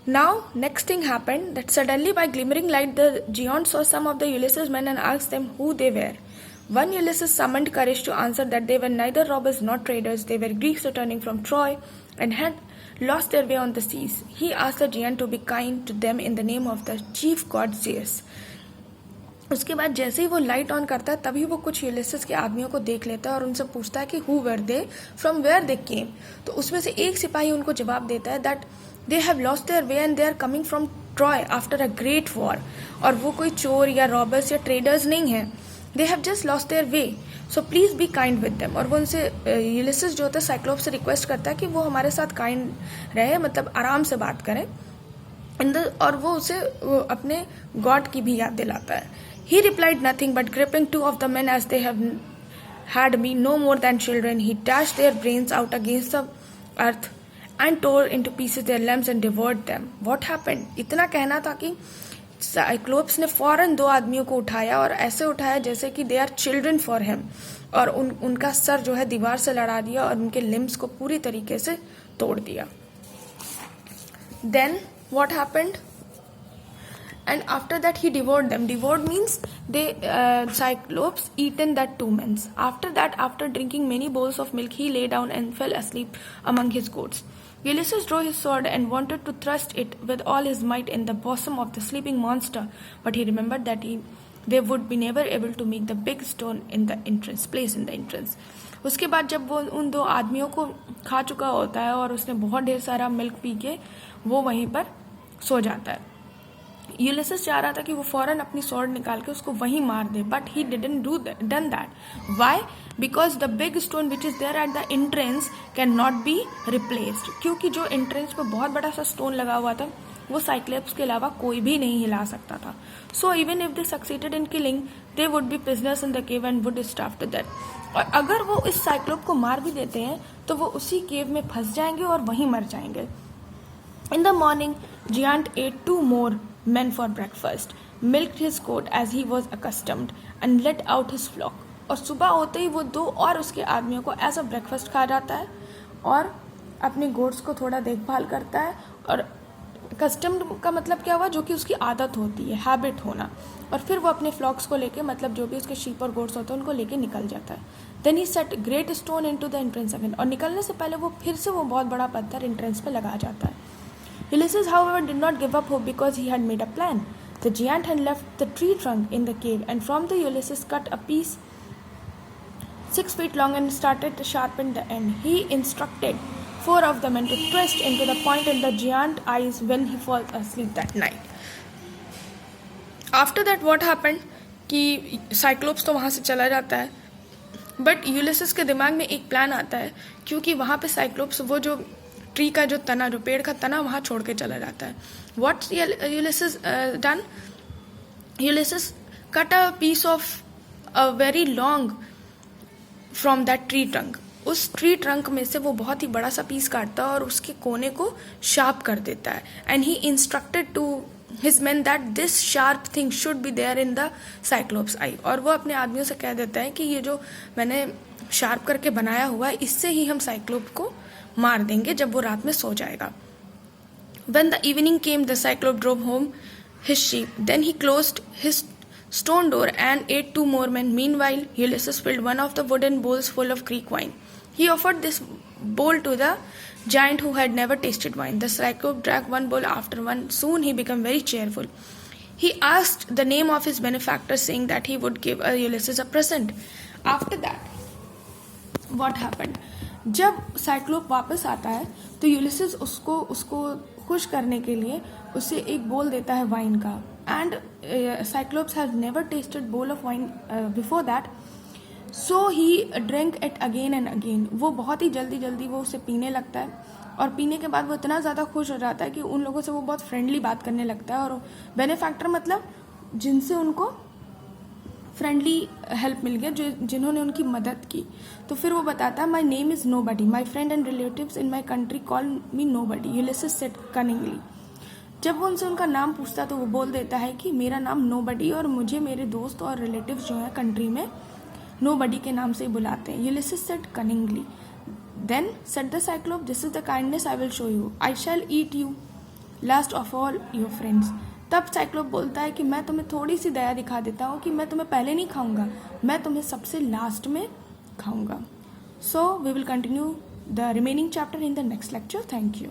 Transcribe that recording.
Now, next thing happened that suddenly by glimmering light the Geont saw some of the Ulysses men and asked them who they were. One Ulysses summoned courage to answer that they were neither robbers nor traders, they were Greeks returning from Troy and had lost their way on the seas. He asked the Geont to be kind to them in the name of the chief god Zeus. उसके बाद जैसे ही वो light on करता है तभी वो कुछ यूलिसेस के आदमियों को देख लेता है और उनसे पूछता है कि who were they, from where they came. तो उसमें से एक सिपाही उनको जवाब देता है that they have lost their way and they are coming from Troy after a great war. और वो कोई चोर या रॉबर्स या ट्रेडर्स नहीं है, they have just lost their way, so please be kind with them. और वो उनसे यूलिसेस जो होता है साइक्लोप से रिक्वेस्ट करता है कि वो हमारे साथ काइंड रहे, मतलब आराम से बात करें. और वो उसे अपने गॉड की भी याद दिलाता है. He replied nothing but gripping two of the men as they have had me no more than children. He dashed their brains out against the earth and tore into pieces their limbs and devoured them. What happened? इतना कहना था कि cyclops ने फौरन दो आदमियों को उठाया और ऐसे उठाया जैसे कि they are children for him, और उनका सर जो है दीवार से लड़ा दिया और उनके लिम्स को पूरी तरीके से तोड़ दिया. Then what happened? And after that he devoured them. Devoured means they Cyclops eaten that two men. After that, after drinking many bowls of milk, he lay down and fell asleep among his goats. Ulysses drew his sword and wanted to thrust it with all his might in the bosom of the sleeping monster, but he remembered that they would be never able to make the big stone in the place in the entrance. उसके बाद जब वो उन दो आदमियों को खा चुका होता है और उसने बहुत ढेर सारा मिल्क पी के वो वहीं पर सो जाता है. यूलिसेस चाह रहा था कि वो फौरन अपनी स्वॉर्ड निकाल के उसको वहीं मार दे, but he didn't done that. Why? Because the big stone which is there at the entrance can not be replaced. क्योंकि जो एंट्रेंस पे बहुत बड़ा सा स्टोन लगा हुआ था वो साइक्लोप्स के अलावा कोई भी नहीं हिला सकता था. So even if they succeeded in killing they would be prisoners in the cave and would starve to death. और अगर वो इस साइक्लोप को मार भी देते हैं तो वो उसी केव में फंस जाएंगे और वहीं मर जाएंगे. In the morning Giant ate two more men for breakfast, milked his goat as he was accustomed, and let out his flock. और सुबह होते ही वो दो और उसके आदमियों को एज अ ब्रेकफास्ट खा जाता है और अपने गोट्स को थोड़ा देखभाल करता है. और कस्टम्ड का मतलब क्या हुआ? जो कि उसकी आदत होती है, हैबिट होना. और फिर वो अपने फ्लॉक्स को लेके, मतलब जो भी उसके शीप और गोट्स होते हैं उनको लेके निकल जाता है. Then he set great stone into the entrance again. और निकलने से पहले वो फिर से वो बहुत बड़ा पत्थर एंट्रेंस पे लगा जाता है. Ulysses, however, did not give up hope because he had made a plan. The giant had left the tree trunk in the cave, and from the Ulysses cut a piece 6 feet long and started to sharpen the end. He instructed 4 of the men to twist into the point in the giant's eyes when he falls asleep that night. After that, what happened? कि cyclops तो वहाँ से चला जाता है, but यूलिसेस के दिमाग में एक प्लान आता है, क्योंकि वहाँ पे साइक्लोप्स वो जो ट्री का जो तना, जो पेड़ का तना वहाँ छोड़ के चला जाता है. What Ulysses done? Ulysses cut a piece of a very long from that tree trunk. उस ट्री ट्रंक में से वो बहुत ही बड़ा सा पीस काटता है और उसके कोने को शार्प कर देता है. And he instructed to his man that this sharp thing should be there in the Cyclops eye. और वो अपने आदमियों से कह देता है कि ये जो मैंने शार्प करके बनाया हुआ है इससे ही हम साइक्लोप को मार देंगे जब वो रात में सो जाएगा. When the evening came, the Cyclope drove home his sheep. Then he closed his stone door and ate 2 more men. Meanwhile, Ulysses filled one of the wooden bowls full of Greek wine. He offered this bowl to the giant who had never tasted wine. The Cyclope drank one bowl after one. Soon he became very cheerful. He asked the name of his benefactor, saying that he would give Ulysses a present. After that, what happened? जब Cyclops वापस आता है तो यूलिसेस उसको खुश करने के लिए उसे एक बोल देता है वाइन का. And cyclops has never tested bowl of wine before that, so he drink it again and again. वो बहुत ही जल्दी वो उसे पीने लगता है और पीने के बाद वो इतना ज़्यादा खुश हो जाता है कि उन लोगों से वो बहुत फ्रेंडली बात करने लगता है. और बेनिफैक्टर मतलब जिनसे उनको फ्रेंडली हेल्प मिल गया, जिन्होंने उनकी मदद की. तो फिर वो बताता है, my name is Nobody, my friend and relatives in my country call me Nobody. Ulysses said cunningly. जब वो उनसे उनका नाम पूछता तो वो बोल देता है कि मेरा नाम नो बडी और मुझे मेरे दोस्त और रिलेटिव्स जो हैं कंट्री में नो बडी के नाम से ही बुलाते हैं. Ulysses said cunningly. Then said the Cyclops, this is the kindness I will show you. I shall eat you last of all your friends. तब साइक्लोप बोलता है कि मैं तुम्हें थोड़ी सी दया दिखा देता हूँ कि मैं तुम्हें पहले नहीं खाऊंगा, मैं तुम्हें सबसे लास्ट में खाऊंगा। So we will continue the remaining chapter in the next lecture. Thank you.